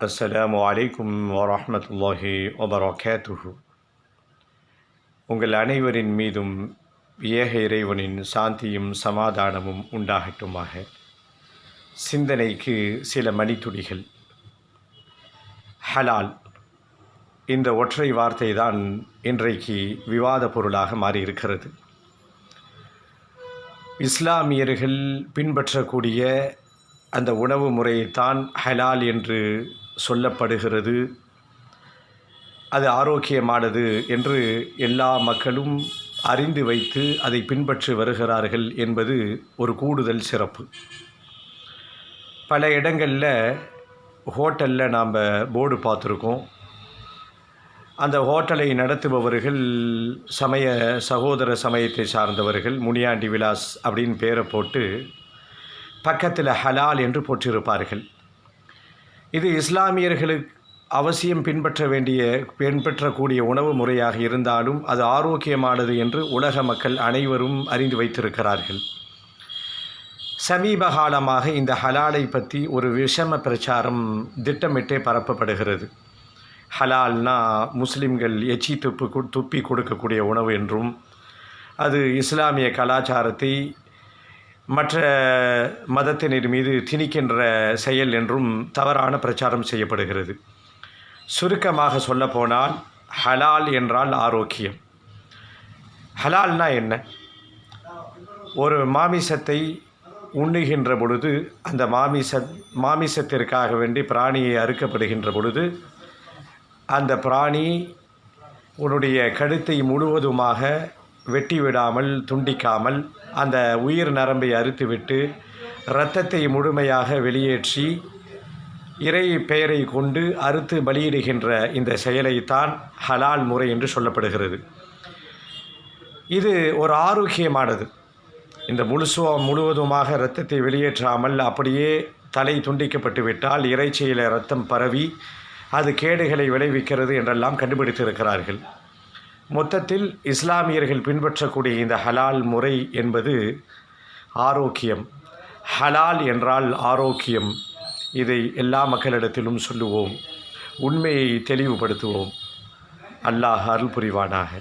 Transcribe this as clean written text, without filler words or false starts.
அஸ்ஸலாமு அலைக்கும் வரஹ்மத்துல்லாஹி வபரகாத்துஹு. உங்கள் அனைவரின் மீதும் ஏக இறைவனின் சாந்தியும் சமாதானமும் உண்டாகட்டுமாக. சிந்தனைக்கு சில மணித்துளிகள். ஹலால், இந்த ஒற்றை வார்த்தை தான் இன்றைக்கு விவாத பொருளாக மாறியிருக்கிறது. இஸ்லாமியர்கள் பின்பற்றக்கூடிய அந்த உணவு முறையைத்தான் ஹலால் என்று சொல்லப்படுகிறது. அது ஆரோக்கியமானது என்று எல்லா மக்களும் அறிந்து வைத்து அதை பின்பற்றி வருகிறார்கள் என்பது ஒரு கூடுதல் சிறப்பு. பல இடங்களில் ஹோட்டலில் நாம் போர்டு பார்த்துருக்கோம். அந்த ஹோட்டலை நடத்துபவர்கள் சகோதர சமயத்தை சார்ந்தவர்கள், முனியாண்டி விலாஸ் அப்படின்னு பேரை போட்டு பக்கத்தில் ஹலால் என்று போட்டிருப்பார்கள். இது இஸ்லாமியர்களுக்கு அவசியம் பின்பற்றக்கூடிய உணவு முறையாக இருந்தாலும் அது ஆரோக்கியமானது என்று உலக மக்கள் அனைவரும் அறிந்து வைத்திருக்கிறார்கள். சமீப காலமாக இந்த ஹலாலை பற்றி ஒரு விஷம பிரச்சாரம் திட்டமிட்டே பரப்பப்படுகிறது. ஹலால்னா முஸ்லிம்கள் எச்சி துப்பி கொடுக்கக்கூடிய உணவு என்றும், அது இஸ்லாமிய கலாச்சாரத்தை மற்ற மதத்தினர் மீது திணிக்கின்ற செயல் என்றும் தவறான பிரச்சாரம் செய்யப்படுகிறது. சுருக்கமாக சொல்லப்போனால் ஹலால் என்றால் ஆரோக்கியம். ஹலால்னா என்ன? ஒரு மாமிசத்தை உண்ணுகின்ற பொழுது, அந்த மாமிசத்திற்காக வேண்டி பிராணியை அறுக்கப்படுகின்ற பொழுது, அந்த பிராணி உன்னுடைய கழுத்தை முழுவதுமாக வெட்டி விடாமல், துண்டிக்காமல், அந்த உயிர் நரம்பை அறுத்துவிட்டு இரத்தத்தை முழுமையாக வெளியேற்றி இறை பெயரை கொண்டு அறுத்து பலியிடுகின்ற இந்த செயலைத்தான் ஹலால் முறை என்று சொல்லப்படுகிறது. இது ஒரு ஆரோக்கியமானது. இந்த முழுவதுமாக இரத்தத்தை வெளியேற்றாமல் அப்படியே தலை துண்டிக்கப்பட்டு விட்டால் இறைச்சியில் இரத்தம் பரவி அது கேடுகளை விளைவிக்கிறது என்றெல்லாம் கண்டுபிடித்திருக்கிறார்கள். மொத்தத்தில் இஸ்லாமியர்கள் பின்பற்றக்கூடிய இந்த ஹலால் முறை என்பது ஆரோக்கியம். ஹலால் என்றால் ஆரோக்கியம். இதை எல்லா மக்களிடத்திலும் சொல்லுவோம், உண்மையை தெளிவுபடுத்துவோம். அல்லாஹ் அருள் புரிவானாக.